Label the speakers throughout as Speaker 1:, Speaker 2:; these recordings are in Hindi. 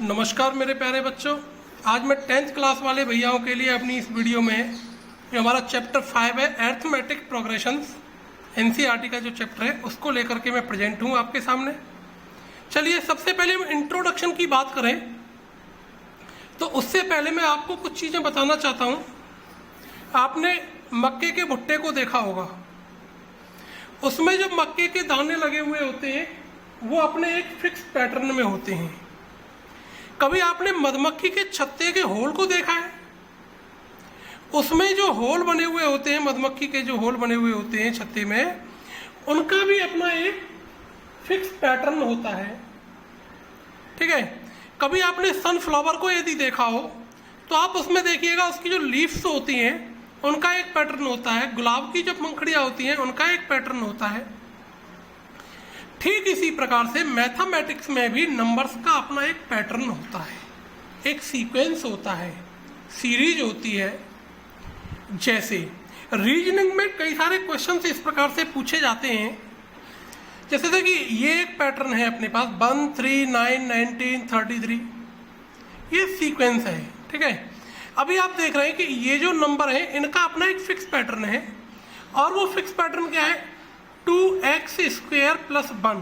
Speaker 1: नमस्कार मेरे प्यारे बच्चों, आज मैं 10th क्लास वाले भैयाओं के लिए अपनी इस वीडियो में जो हमारा चैप्टर 5 है अरिथमेटिक प्रोग्रेशंस, एनसीईआरटी का जो चैप्टर है उसको लेकर के मैं प्रेजेंट हूँ आपके सामने। चलिए सबसे पहले हम इंट्रोडक्शन की बात करें तो उससे पहले मैं आपको कुछ चीज़ें बताना चाहता हूँ। आपने मक्के के भुट्टे को देखा होगा, उसमें जब मक्के के दाने लगे हुए होते हैं वो अपने एक फिक्स पैटर्न में होते हैं। कभी आपने मधुमक्खी के छत्ते के होल को देखा है? उसमें जो होल बने हुए होते हैं, मधुमक्खी के जो होल बने हुए होते हैं छत्ते में, उनका भी अपना एक फिक्स पैटर्न होता है। ठीक है। कभी आपने सनफ्लावर को यदि देखा हो तो आप उसमें देखिएगा उसकी जो लीव्स होती हैं उनका एक पैटर्न होता है। गुलाब की जब पंखुड़ियां होती हैं उनका एक पैटर्न होता है। ठीक इसी प्रकार से मैथमेटिक्स में भी नंबर्स का अपना एक पैटर्न होता है, एक सीक्वेंस होता है, सीरीज होती है। जैसे रीजनिंग में कई सारे क्वेश्चंस इस प्रकार से पूछे जाते हैं, जैसे देखिए ये एक पैटर्न है अपने पास 1 3 9 19 33, ये सीक्वेंस है। ठीक है। अभी आप देख रहे हैं कि ये जो नंबर है इनका अपना एक फिक्स पैटर्न है, और वो फिक्स पैटर्न क्या है? 2x² + 1।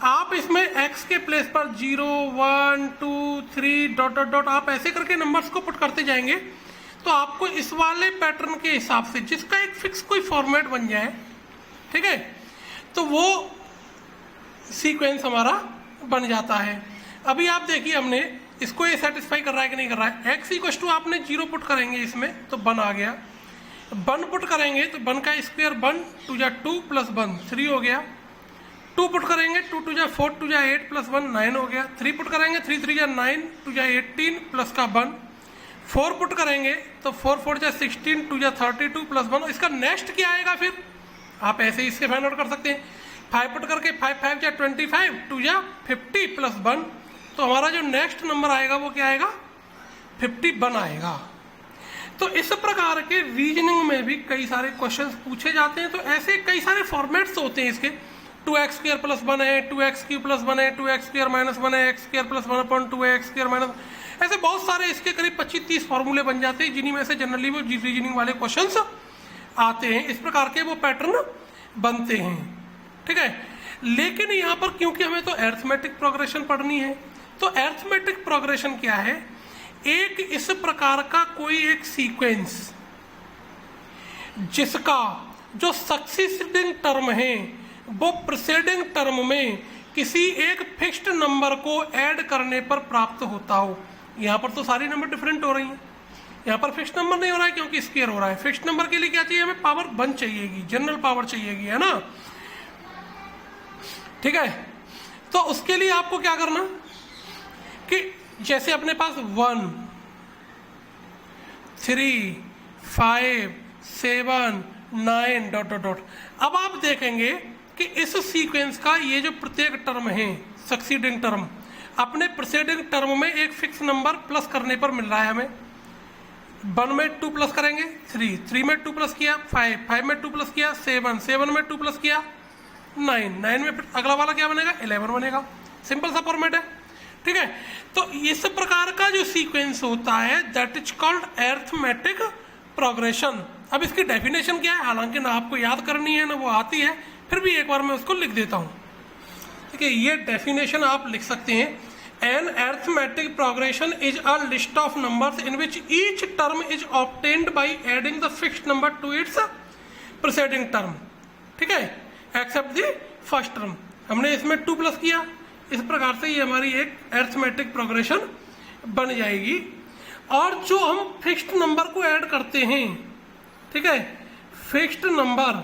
Speaker 1: आप इसमें x के प्लेस पर 0 1 2 3 डॉट डॉट डॉट आप ऐसे करके नंबर्स को पुट करते जाएंगे तो आपको इस वाले पैटर्न के हिसाब से जिसका एक फिक्स कोई फॉर्मेट बन जाए, ठीक है, तो वो सीक्वेंस हमारा बन जाता है। अभी आप देखिए हमने इसको ये सेटिस्फाई कर रहा है कि नहीं कर रहा है। x आपने 0 पुट करेंगे इसमें तो 1 आ गया, 1 पुट करेंगे तो 1 का स्क्वायर 1 2 जा 2 + 1 3 हो गया, 2 पुट करेंगे 2 2 जा 4 2 जा 8 + 1 9 हो गया, 3 पुट करेंगे 3 3 जा 9 2 जा 18 प्लस का 1, 4 पुट करेंगे तो 4 4 जा 16 2 जा 32 + 1। इसका नेक्स्ट क्या आएगा? फिर आप ऐसे ही इससे फाइंड आउट कर सकते हैं। 5 पुट करके 5 5 जा 25 2 जा 50 + 1, तो हमारा जो नेक्स्ट नंबर आएगा वो क्या आएगा? 51 आएगा। तो इस प्रकार के रीजनिंग में भी कई सारे क्वेश्चंस पूछे जाते हैं। तो ऐसे कई सारे फॉर्मेट्स होते हैं इसके। 2x² + 1 है, 2x³ + 1 है, 2x² - 1 है, x² + 1/2 है, x² - ऐसे बहुत सारे इसके करीब 25-30 फॉर्मूले बन जाते हैं जिन्हीं में से जनरली वो रीजनिंग वाले क्वेश्चंस आते हैं। इस प्रकार के वो पैटर्न बनते हैं। ठीक है। लेकिन यहाँ पर क्योंकि हमें तो अरिथमेटिक प्रोग्रेशन पढ़नी है, तो अरिथमेटिक प्रोग्रेशन क्या है? एक इस प्रकार का कोई एक सीक्वेंस जिसका जो सक्सीडिंग टर्म है वो प्रीसीडिंग टर्म में किसी एक फिक्स्ड नंबर को ऐड करने पर प्राप्त होता हो। यहाँ पर तो सारी नंबर डिफरेंट हो रही हैं, यहाँ पर फिक्स्ड नंबर नहीं हो रहा है क्योंकि स्क्वायर हो रहा है। फिक्स्ड नंबर के लिए क्या चाहिए? हमें पावर 1 चाहिएगी, जनरल पावर चाहिएगी, है ना। ठीक है। तो उसके लिए आपको क्या करना कि जैसे अपने पास 1 3 5 7 9 डॉट डॉट डॉट। अब आप देखेंगे कि इस सीक्वेंस का ये जो प्रत्येक टर्म है सक्सीडिंग टर्म, अपने प्रीसीडिंग टर्म में एक फिक्स नंबर प्लस करने पर मिल रहा है हमें। 1 में 2 प्लस करेंगे 3, 3 में 2 प्लस किया 5, 5 में 2 प्लस किया 7, 7 में 2 प्लस किया 9, 9 में अगला वाला क्या बनेगा? 11 बनेगा। सिंपल सा फॉर्मेट है। ठीक है। तो इस प्रकार का जो सीक्वेंस होता है that is called arithmetic progression. अब इसकी डेफिनेशन क्या है? हालांकि ना आपको याद करनी है ना वो आती है, फिर भी एक बार मैं उसको लिख देता हूं। ठीक है। ये डेफिनेशन आप लिख सकते हैं। An arithmetic progression is a list of numbers in which each term is obtained by adding the fixed number to its preceding term. ठीक है। Except the first term. हमने इसमें 2 प्लस किया, इस प्रकार से ये हमारी एक अरिथमेटिक प्रोग्रेशन बन जाएगी। और जो हम फिक्स्ड नंबर को ऐड करते हैं, ठीक है, fixed number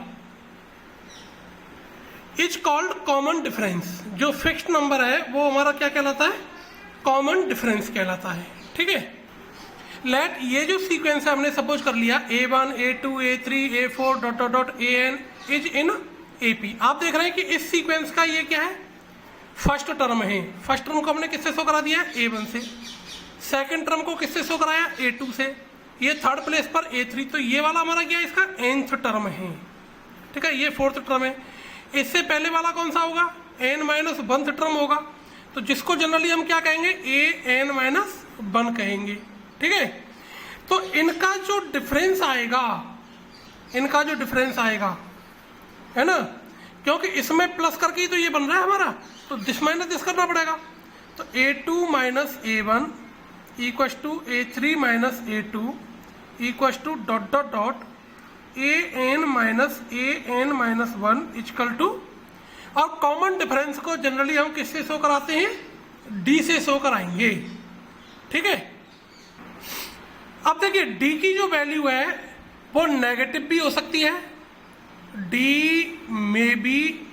Speaker 1: is called common difference. जो फिक्स्ड नंबर है वो हमारा क्या कहलाता है? कॉमन डिफरेंस कहलाता है। ठीक है। लेट ये जो सीक्वेंस है हमने सपोज कर लिया A1 A2 A3 A4 dot dot dot AN is in AP। आप देख रहे हैं कि इस सीक्वेंस का ये क्या है? फर्स्ट टर्म है। फर्स्ट टर्म को हमने किससे शो करा दिया? A1 से। सेकंड टर्म को किससे शो कराया? A2 से। ये थर्ड प्लेस पर A3, तो ये वाला हमारा क्या है? इसका nth टर्म है। ठीक है। ये 4th टर्म है। इससे पहले वाला कौन सा होगा? n - 1th टर्म होगा। तो जिसको जनरली हम क्या कहेंगे, ए एन माइनस 1 कहेंगे। ठीक है, तो इनका जो डिफरेंस आएगा, है ना, क्योंकि इसमें प्लस करके ही तो ये बन रहा है हमारा, तो दिस माइनस दिस करना पड़ेगा। तो a2 minus a1 equals to a3 minus a2 equals to dot dot dot an minus 1 equal to, और कॉमन डिफरेंस को जनरली हम किससे शो कराते हैं, d से शो कराएंगे। ठीक है, अब देखिए d की जो वैल्यू है वो नेगेटिव भी हो सकती है, d में बी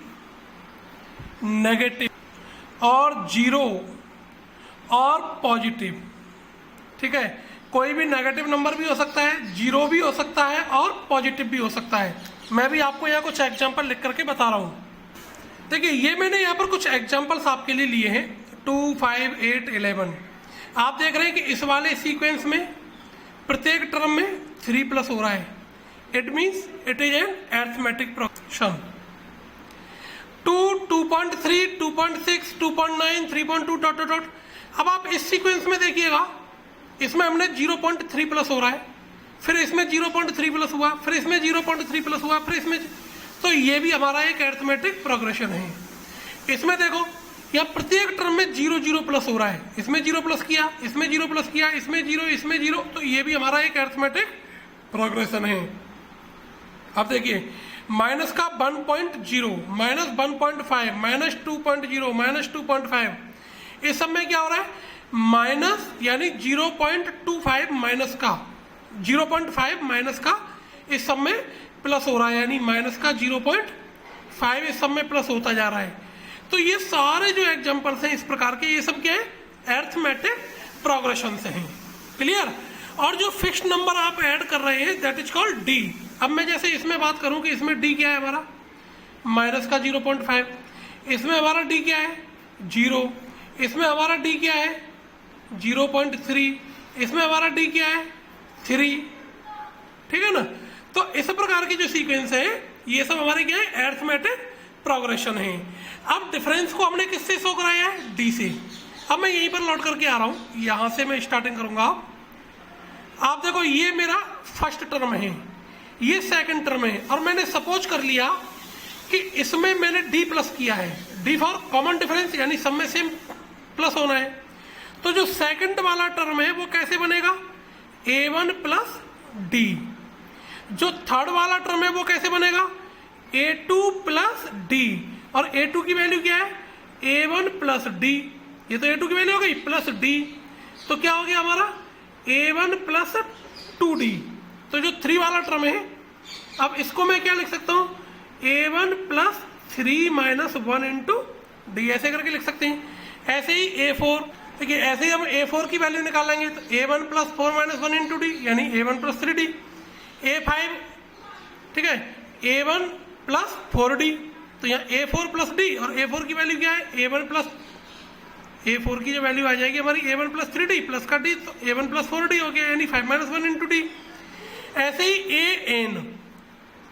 Speaker 1: नेगेटिव और 0 और पॉजिटिव। ठीक है, कोई भी नेगेटिव नंबर भी हो सकता है, 0 भी हो सकता है और पॉजिटिव भी हो सकता है। मैं भी आपको यहाँ कुछ एग्जांपल लिख करके बता रहा हूँ। देखिए ये मैंने यहाँ पर कुछ एग्जांपल्स आपके लिए लिए हैं, 2, 5, 8, 11। आप देख रहे हैं कि इस वाले सीक्वेंस में प्रत्येक टर्म में 3 प्लस हो रहा है। It means it is an arithmetic progression. 2, 2.3, 2.6, 2.9, 3.2 dot dot dot. अब आप इस सीक्वेंस में देखिएगा, इसमें हमने 0.3 प्लस हो रहा है, फिर इसमें 0.3 प्लस हुआ, फिर इसमें 0.3 प्लस हुआ, फिर इसमें, तो ये भी हमारा एक अरिथमेटिक प्रोग्रेशन है। इसमें देखो यहाँ प्रत्येक टर्म में 0 0 प्लस हो रहा है, इसमें 0 प्लस किया, इसमें 0 प्लस किया, इसमें 0, इसमें 0, तो ये भी हमारा एक अरिथमेटिक प्रोग्रेशन है। अब देखिए माइनस का 1.0, माइनस 1.5, माइनस 2.0, माइनस 2.5, इस सब में क्या हो रहा है, माइनस यानी 0.25 माइनस का 0.5 माइनस का इस सब में प्लस हो रहा है, यानी माइनस का 0.5 इस सब में प्लस होता जा रहा है। तो ये सारे जो एग्जांपल्स हैं इस प्रकार के, ये सब क्या है, अरिथमेटिक प्रोग्रेशन से हैं। क्लियर। और जो फिक्स्ड नंबर आप ऐड कर रहे हैं दैट इज कॉल्ड डी। अब मैं जैसे इसमें बात करूं कि इसमें डी क्या है हमारा, माइनस का 0.5, इसमें हमारा डी क्या है 0, इसमें हमारा डी क्या है 0.3, इसमें हमारा डी क्या है 3। ठीक है ना। तो इस प्रकार की जो सीक्वेंस है ये सब हमारे क्या है, अरिथमेटिक प्रोग्रेशन है। अब डिफरेंस को हमने किससे शो कराया है, डी से। अब मैं यहीं पर लौट करके आ रहा हूं, यहां से मैं स्टार्टिंग करूंगा। आप देखो ये मेरा फर्स्ट टर्म है, ये सेकंड टर्म है, और मैंने सपोज कर लिया कि इसमें मैंने डी प्लस किया है, डी फॉर कॉमन डिफरेंस, यानी सब में सेम प्लस होना है। तो जो सेकंड वाला टर्म है वो कैसे बनेगा, a1 प्लस डी। जो थर्ड वाला टर्म है वो कैसे बनेगा, a2 प्लस डी, और a2 की वैल्यू क्या है a1 प्लस डी, ये तो a2 की वैल्यू हो गई प्लस डी, तो क्या हो गया हमारा a1 प्लस 2d। तो जो 3 वाला टर्म है, अब इसको मैं क्या लिख सकता हूं, a1 plus 3 minus 1 into D, ऐसे करके लिख सकते हैं। ऐसे ही a4, देखिए ऐसे ही हम a4 की वैल्यू निकाल लेंगे, तो a1 plus 4 minus 1 into D, यानी a1 प्लस 3d। a5, ठीक है, a1 प्लस 4d, तो यहाँ a4 प्लस d, और a4 की वैल्यू क्या है a1 प्लस, a4 की जो वैल्यू आ जाएगी हमारी a1 प्लस 3d प्लस का d, तो a1 प्लस 4d हो गया, यानी 5 माइनस 1 इंटू डी। ऐसे ही an,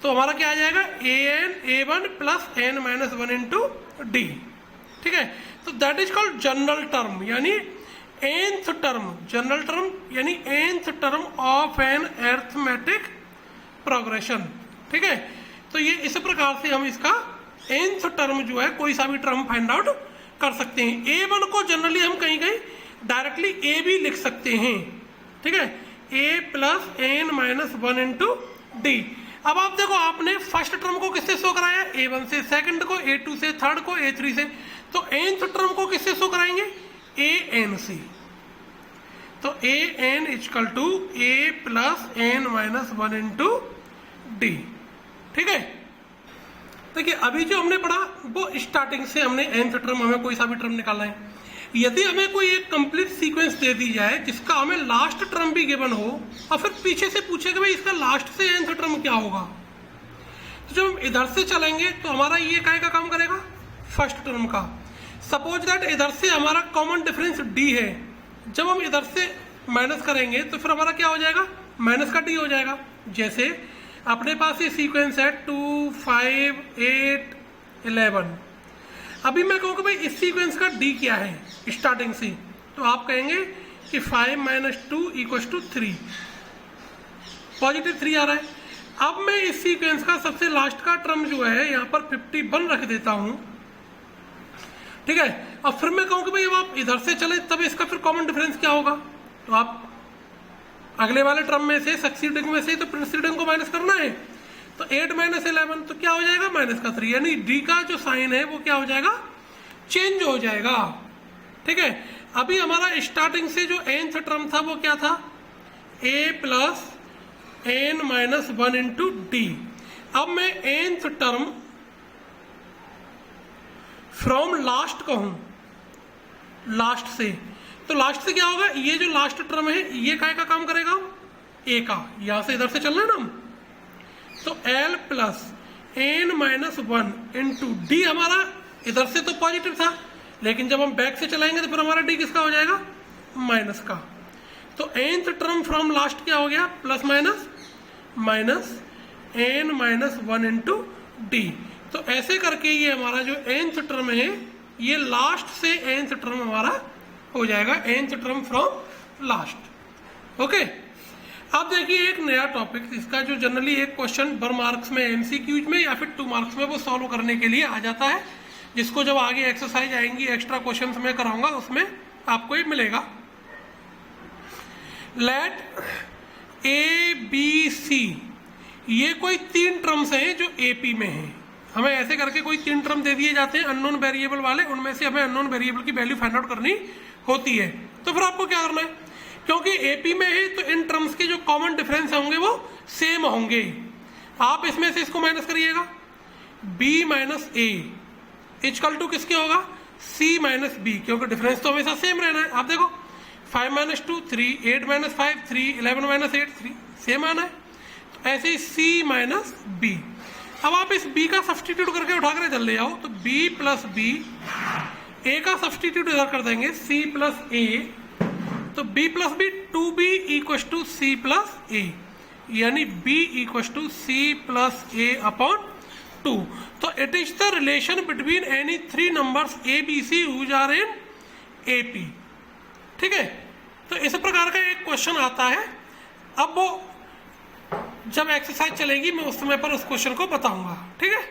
Speaker 1: तो हमारा क्या आ जाएगा an a1 plus n minus 1 into D. ठीक है, तो that is called general term, यानी nth टर्म, जनरल टर्म यानी nth term of an arithmetic progression. ठीक है, तो ये इस प्रकार से हम इसका nth टर्म जो है कोई सा भी टर्म फाइंड आउट कर सकते हैं। a1 को जनरली हम कहीं कहीं डायरेक्टली a भी लिख सकते हैं। ठीक है, a plus n minus 1 into D. अब आप देखो आपने फर्स्ट टर्म को किससे शो कराया, a1 से, सेकंड को a2 से, थर्ड को a3 से, तो nth टर्म को किससे शो कराएंगे, an से। तो an equal to a plus n minus 1 into D. ठीक है, देखिए अभी जो हमने पढ़ा वो स्टार्टिंग से हमने nth टर्म, हमें कोई सा भी टर्म निकालना है। यदि हमें कोई एक कंप्लीट सीक्वेंस दे दी जाए जिसका हमें लास्ट टर्म भी गिवन हो, और फिर पीछे से पूछे कि भाई इसका लास्ट से nth टर्म क्या होगा, तो जब हम इधर से चलेंगे तो हमारा ये काय का काम करेगा, फर्स्ट टर्म का। सपोज दैट इधर से हमारा कॉमन डिफरेंस d है, जब हम इधर से माइनस करेंगे तो फिर हमारा क्या हो जाएगा, माइनस का d हो जाएगा। जैसे अपने पास ये सीक्वेंस है 2, 5, 8, 11। अभी मैं कहूँ कि भाई इस सीक्वेंस का डी क्या है स्टार्टिंग से, तो आप कहेंगे कि 5 - 2 = 3, पॉजिटिव 3 आ रहा है। अब मैं इस सीक्वेंस का सबसे लास्ट का टर्म जो है यहाँ पर 51 रख देता हूँ, ठीक है। अब फिर मैं कहूँ कि भाई अब आप इधर से चले तब इसका फिर कॉमन डिफरेंस क्या होगा, तो आप अगले वाले टर्म में से सक्सीडिंग में से तो प्रीसीडिंग को माइनस करना है, तो 8 - 11 तो क्या हो जाएगा -3, यानी डी का जो साइन है वो क्या हो जाएगा, चेंज हो जाएगा, ठीक है। अभी हमारा स्टार्टिंग से जो nth टर्म था वो क्या था, a + n - 1 × d। अब मैं nth टर्म फ्रॉम लास्ट कहूं, लास्ट से, तो लास्ट से क्या होगा, ये जो लास्ट टर्म है ये काय का काम करेगा, a का, यहां से इधर से चलना है ना, तो l + n - 1 × d हमारा इधर से तो पॉजिटिव था, लेकिन जब हम बैक से चलाएंगे तो फिर हमारा d किसका हो जाएगा, माइनस का। तो nth टर्म फ्रॉम लास्ट क्या हो गया, प्लस माइनस n - 1 × d। तो ऐसे करके ये हमारा जो nth टर्म है ये लास्ट से nth टर्म हमारा हो जाएगा, nth term from last, okay. अब देखिए एक नया टॉपिक, इसका जो जनरली एक क्वेश्चन 1 मार्क्स में एमसीक्यूज में या फिर 2 मार्क्स में वो सॉल्व करने के लिए आ जाता है, जिसको जब आगे एक्सरसाइज आएंगी एक्स्ट्रा क्वेश्चंस में कराऊंगा उसमें आपको ये मिलेगा। लेट ए बी सी, ये कोई 3 टर्म्स हैं जो एपी में हैं, हमें ऐसे करके कोई 3 टर्म दे दिए जाते हैं अननोन वेरिएबल वाले, उनमें से हमें अननोन वेरिएबल की वैल्यू फाइंड आउट करनी होती है। तो फिर आपको क्या करना है, क्योंकि एपी में है तो इन टर्म्स के जो कॉमन डिफरेंस होंगे वो सेम होंगे, आप इसमें से इसको माइनस करिएगा, b - a = किसके होगा, c - b, क्योंकि डिफरेंस तो हमेशा सेम रहना है। आप देखो 5 - 2 3, 8 - 5 3, 11 - 8 3, सेम आना है, तो ऐसे ही c - b। अब आप इस b का सब्सटीट्यूट करके उठा कर इधर ले आओ, तो b + b, a का सब्सटीट्यूट इधर कर देंगे c + a, तो b + b 2b = c + a, यानी b = c + a/2। तो it is the relation between any 3 numbers a b c whose are in AP, ठीक है। तो इस प्रकार का एक क्वेश्चन आता है, अब वो जब एक्सरसाइज चलेगी मैं उस समय पर उस क्वेश्चन को बताऊंगा, ठीक है।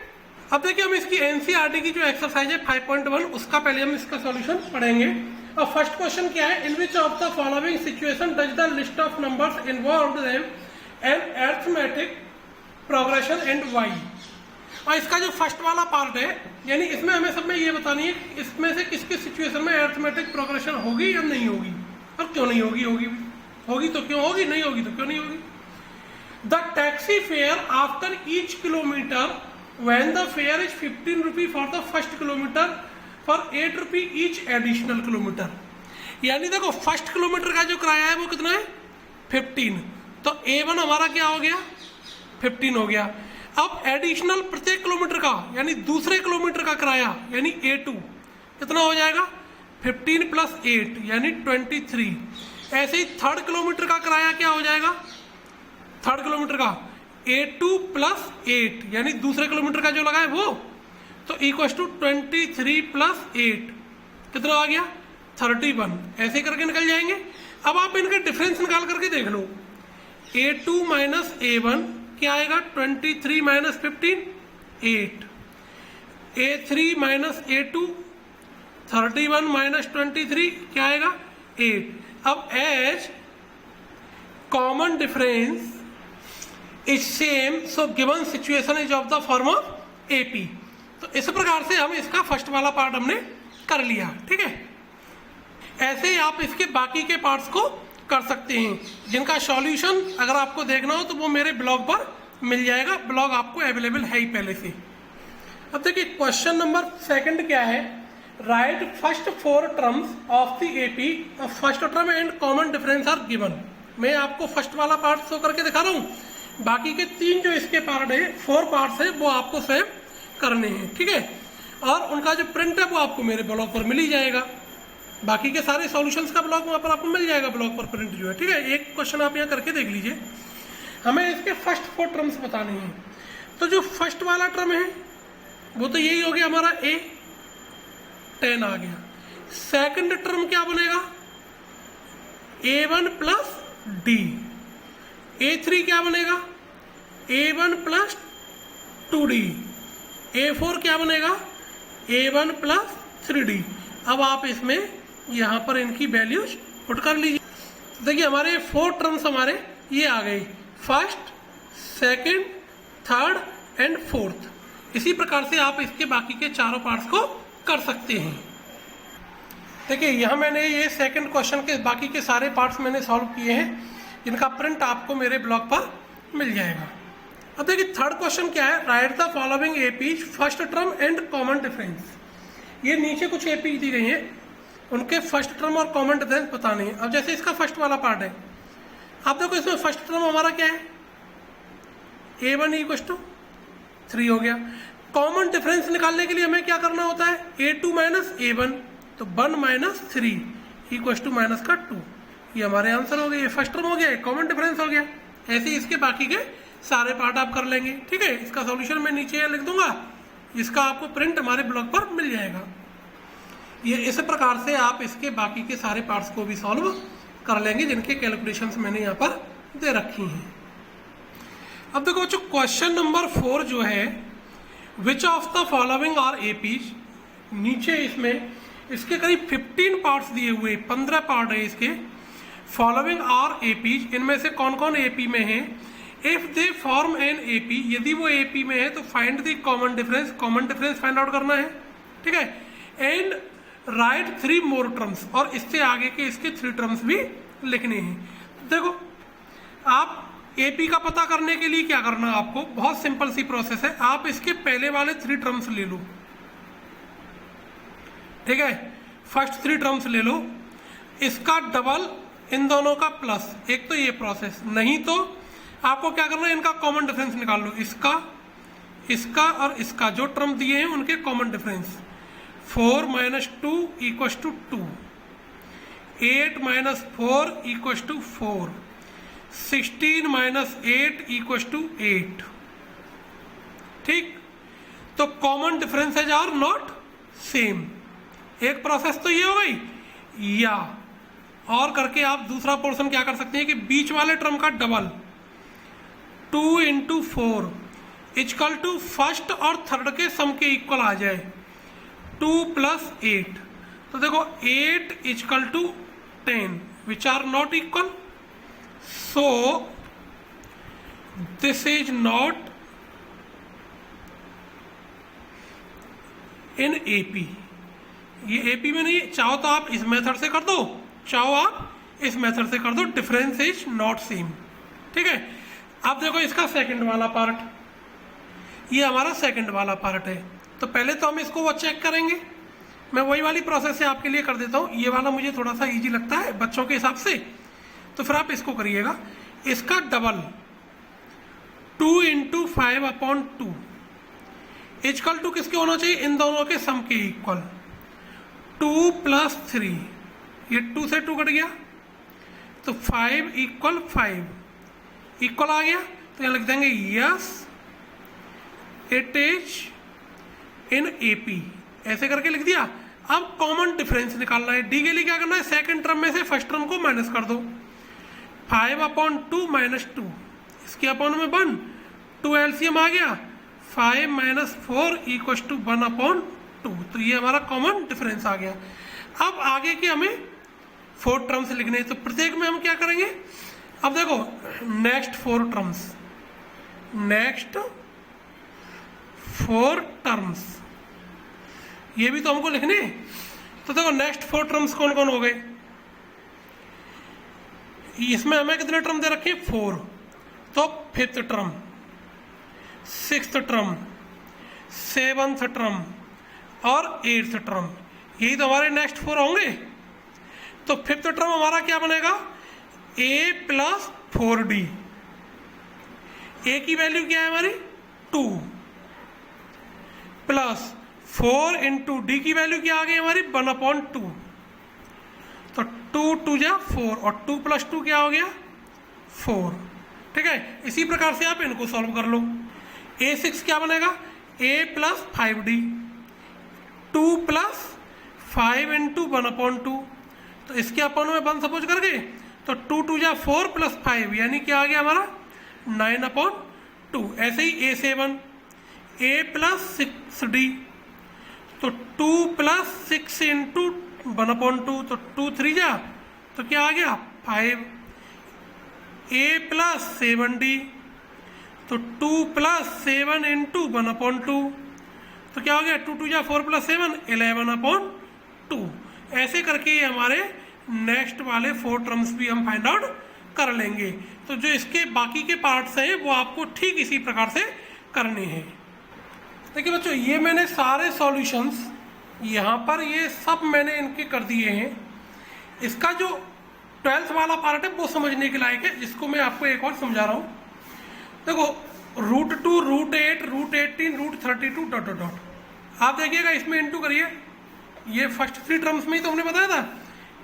Speaker 1: अब देखिए हम इसकी एनसीईआरटी की जो एक्सरसाइज है 5.1 उसका पहले हम इसका सॉल्यूशन पढ़ेंगे। अब फर्स्ट क्वेश्चन क्या है, in which of the following situation does the list of numbers involved them an arithmetic progression and why. और इसका जो फर्स्ट वाला पार्ट है, यानी इसमें हमें सब में ये बतानी है इसमें से किस किस सिचुएशन में अरिथमेटिक प्रोग्रेशन होगी या नहीं होगी, और क्यों नहीं होगी, होगी तो क्यों होगी, नहीं होगी तो क्यों नहीं होगी। The taxi fare after each kilometre when the fare is 15 rupee for the first kilometer for 8 rupee each additional kilometer। यानी देखो फर्स्ट किलोमीटर का जो किराया है वो कितना है 15, तो A1 हमारा क्या हो गया 15 हो गया। अब एडिशनल प्रत्येक किलोमीटर का यानी दूसरे किलोमीटर का किराया यानी A2 कितना हो जाएगा 15 + 8 यानी 23। ऐसे ही थर्ड किलोमीटर का किराया क्या हो जाएगा, थर्ड किलोमीटर का A2 + 8 यानी दूसरे किलोमीटर का जो लगा है वो, तो = 23 + 8 कितना आ गया 31। ऐसे करके निकल जाएंगे। अब आप इनके डिफरेंस निकाल करके देख लो, A2 - A1 क्या आएगा 23 - 15 8, A3 - A2 31 - 23 क्या आएगा 8। अब as common difference is same so given situation is of the form of AP। तो इस प्रकार से हम इसका फर्स्ट वाला पार्ट हमने कर लिया, ठीक है। ऐसे ही आप इसके बाकी के पार्ट्स को कर सकते हैं, जिनका सॉल्यूशन अगर आपको देखना हो तो वो मेरे ब्लॉग पर मिल जाएगा, ब्लॉग आपको अवेलेबल है ही पहले से। अब देखिए क्वेश्चन नंबर 2 क्या है, right first 4 terms of the AP, first term and common difference are given. मैं आपको फर्स्ट वाला पार्ट शो करके दिखा रहा हूँ, बाकी के 3 जो इसके पार्ट है 4 पार्ट्स है वो आपको स्वयं करने हैं, ठीक है। और उनका जो प्रिंट है वो आपको मेरे ब्लॉग पर मिल ही जाएगा, बाकी के सारे सॉल्यूशंस का ब्लॉग वहाँ पर आपको मिल जाएगा, ब्लॉग पर प्रिंट जो है, ठीक है। एक क्वेश्चन आप यहाँ करके देख लीजिए, हमें इसके फर्स्ट 4 टर्म्स बताने हैं। तो जो फर्स्ट वाला टर्म है वो तो यही हो गया हमारा A, 10 आ गया। सेकंड टर्म क्या बनेगा, A1 प्लस डी। A3 क्या बनेगा, A1 प्लस 2D। A4 क्या बनेगा, A1 प्लस 3D। अब आप इसमें यहाँ पर इनकी वैल्यूज पुट कर लीजिए। देखिए हमारे 4 टर्म्स हमारे ये आ गई, first, second, third and fourth. इसी प्रकार से आप इसके बाकी के चारों पार्ट्स को कर सकते हैं। देखिए यहाँ मैंने ये सेकंड क्वेश्चन के बाकी के सारे पार्ट्स मैंने सॉल्व किए हैं, इनका प्रिंट आपको मेरे ब्लॉग पर मिल जाएगा। अब देखिए थर्ड क्वेश्चन क्या है, right the following APs first term and common difference. ये नीचे कुछ एपीज दी गई हैं, उनके फर्स्ट टर्म और कॉमन डिफरेंस पता नहीं है। अब जैसे इसका फर्स्ट वाला पार्ट है, आप देखो इसमें फर्स्ट टर्म हमारा क्या है, A1 इक्वल टू 3 हो गया। कॉमन डिफरेंस निकालने के लिए हमें क्या करना होता है, A2 माइनस A1, तो 1 माइनस 3 इक्वल टू माइनस का 2। ये हमारे आंसर हो गए, ये फर्स्ट टर्म हो गया, कॉमन डिफरेंस हो गया। ऐसे इसके बाकी के सारे पार्ट आप कर लेंगे। ठीक है, इसका सॉल्यूशन मैं नीचे लिख दूंगा, इसका आपको प्रिंट हमारे ब्लॉग पर मिल जाएगा। ये इस प्रकार से आप इसके बाकी के सारे पार्ट्स को भी सॉल्व कर लेंगे, जिनके कैलकुलेशंस मैंने यहाँ पर दे रखी हैं। अब देखो बच्चों क्वेश्चन नंबर 4 जो है, which of the following are APs. नीचे इसमें इसके करीब 15 पार्ट्स दिए हुए, 15 पार्ट है इसके। फॉलोइंग आर एपीज, इनमें से कौन कौन एपी में है। If they form an AP, यदि वो एपी में है तो find the common difference, common difference find out करना है। ठीक है, एंड राइट 3 मोर टर्म्स, और इससे आगे के इसके 3 टर्म्स भी लिखने हैं। देखो आप एपी का पता करने के लिए क्या करना है आपको, बहुत सिंपल सी प्रोसेस है। आप इसके पहले वाले 3 टर्म्स ले लो। ठीक है, फर्स्ट 3 टर्म्स ले लो, इसका डबल, इन दोनों का प्लस। एक तो ये प्रोसेस, नहीं तो आपको क्या करना है, इनका कॉमन डिफरेंस निकाल लो, इसका, इसका और इसका जो टर्म दिए हैं उनके common difference. 4 minus 2 equal to 2, 8 minus 4 equal to 4, 16 minus 8 equal to 8। ठीक, तो common differences are not same. एक प्रोसेस तो ये हो गई, या और करके आप दूसरा पोर्शन क्या कर सकते हैं कि बीच वाले टर्म का double, 2 into 4 equal to first और थर्ड के सम के इक्वल आ जाए, 2 प्लस 8। तो देखो 8 equal to 10 which are not equal, so this is not in AP. ये एपी में नहीं, चाहो तो आप इस मेथड से कर दो, चाहो आप इस मेथड से कर दो, डिफरेंस इज नॉट सेम। ठीक है, अब देखो इसका सेकंड वाला पार्ट, ये हमारा सेकंड वाला पार्ट है। तो पहले तो हम इसको वो चेक करेंगे, मैं वही वाली प्रोसेस से आपके लिए कर देता हूँ। ये वाला मुझे थोड़ा सा इजी लगता है बच्चों के हिसाब से, तो फिर आप इसको करिएगा। इसका डबल 2 इंटू 5/2 इक्वल टू किसके होना चाहिए, इन दोनों के सम के इक्वल, 2 प्लस 3, ये 2 से 2 कट गया, तो 5 इक्वल 5 इक्वल आ गया। तो यहाँ लिख देंगे yes it is in AP, ऐसे करके लिख दिया। अब कॉमन डिफरेंस निकालना है, डी के लिए क्या करना है, सेकंड टर्म में से फर्स्ट टर्म को माइनस कर दो, 5/2 माइनस 2, इसके अपॉन में 1, 2 एलसीएम आ गया, 5 माइनस 4 इक्वल टू 1/2। तो ये हमारा कॉमन डिफरेंस आ गया। अब आगे के हमें 4 टर्म्स लिखने हैं, तो प्रत्येक में हम क्या करेंगे, अब देखो नेक्स्ट 4 टर्म्स, नेक्स्ट 4 टर्म्स, ये भी तो हमको लिखने हैं। तो देखो नेक्स्ट 4 टर्म्स कौन कौन हो गए, इसमें हमें कितने टर्म दे रखे हैं, 4। तो 5th term, 6th term, 7th term और 8th टर्म, यही तो हमारे नेक्स्ट 4 होंगे। तो 5th टर्म हमारा क्या बनेगा, a प्लस 4d। a की वैल्यू क्या है हमारी 2, प्लस 4 इंटू डी की वैल्यू क्या आ गई हमारी 1/2। तो 2 2 जा 4 और 2 प्लस 2 क्या हो गया 4। ठीक है, इसी प्रकार से आप इनको सॉल्व कर लो। a6 क्या बनेगा, a plus 5d, 2 plus 5 into 1/2, तो इसके अपन में 1 सपोज करके तो 2 2 जा 4 प्लस 5 यानी क्या आ गया हमारा 9/2। ऐसे ही A7 A प्लस 6D, तो 2 प्लस 6 इंटू 1/2, तो 2 3 जा तो क्या आ गया 5। A प्लस 7D, तो 2 प्लस 7 इंटू 1/2, तो क्या हो गया 2 2 जा 4 प्लस 7 11/2। ऐसे करके ये हमारे नेक्स्ट वाले 4 टर्म्स भी हम फाइंड आउट कर लेंगे। तो जो इसके बाकी के पार्ट्स हैं वो आपको ठीक इसी प्रकार से करने हैं। देखिए बच्चों, ये मैंने सारे सॉल्यूशंस यहाँ पर ये सब मैंने इनके कर दिए हैं। इसका जो 12th वाला पार्ट है वो समझने के लायक है, जिसको मैं आपको एक और समझा रहा हूँ। देखो √2, √8, √18, √32 डॉट डॉट डॉट। आप देखिएगा इसमें इंटू करिए। ये फर्स्ट 3 टर्म्स में ही तो हमने बताया था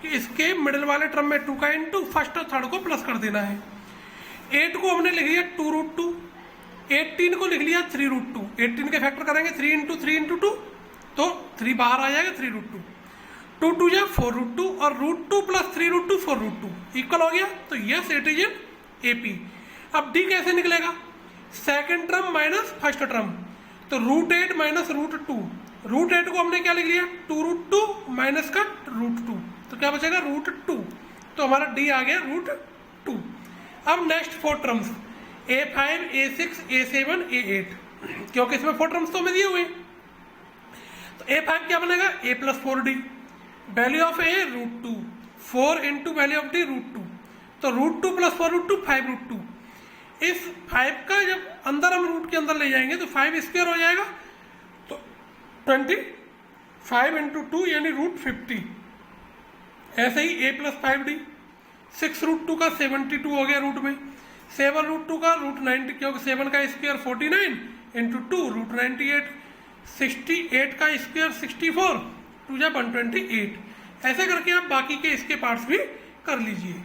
Speaker 1: कि इसके मिडिल वाले टर्म में 2 का इंटू, फर्स्ट और थर्ड को प्लस कर देना है। 8 को हमने लिख लिया 2√2, 18 को लिख लिया 3√2। 18 के फैक्टर करेंगे 3 इंटू 3 इंटू 2, तो 3 बाहर आ जाएगा 3√2। 2 2 जा 4√2 और √2 प्लस 3√2 4√2 इक्वल हो गया। तो yes it is in AP। अब D कैसे निकलेगा? Second term minus first term, तो √8 माइनस √2। √8 को हमने क्या लिख लिया 2√2 माइनस का √2, तो क्या बचेगा √2। तो हमारा D आ गया √2। अब next 4 terms A5, A6, A7, A8, क्योंकि इसमें 4 टर्म्स तो हमें दिए हुए। तो A5 क्या बनेगा A plus 4D, value of A √2, 4 into value of D √2, तो √2 प्लस 4√2 5√2। इस 5 का जब अंदर हम रूट के अंदर ले जाएंगे तो 5 स्क्वायर हो जाएगा, तो 25 इंटू 2 यानी √50। ऐसे ही A प्लस 5D, 6√2 का 72 हो गया रूट में, 7√2 का √90, क्योंकि 7 का स्क्वायर 49 इंटू 2 √98, 68 का स्क्वायर 64, 2 जा 128। ऐसे करके आप बाकी के इसके पार्ट्स भी कर लीजिए।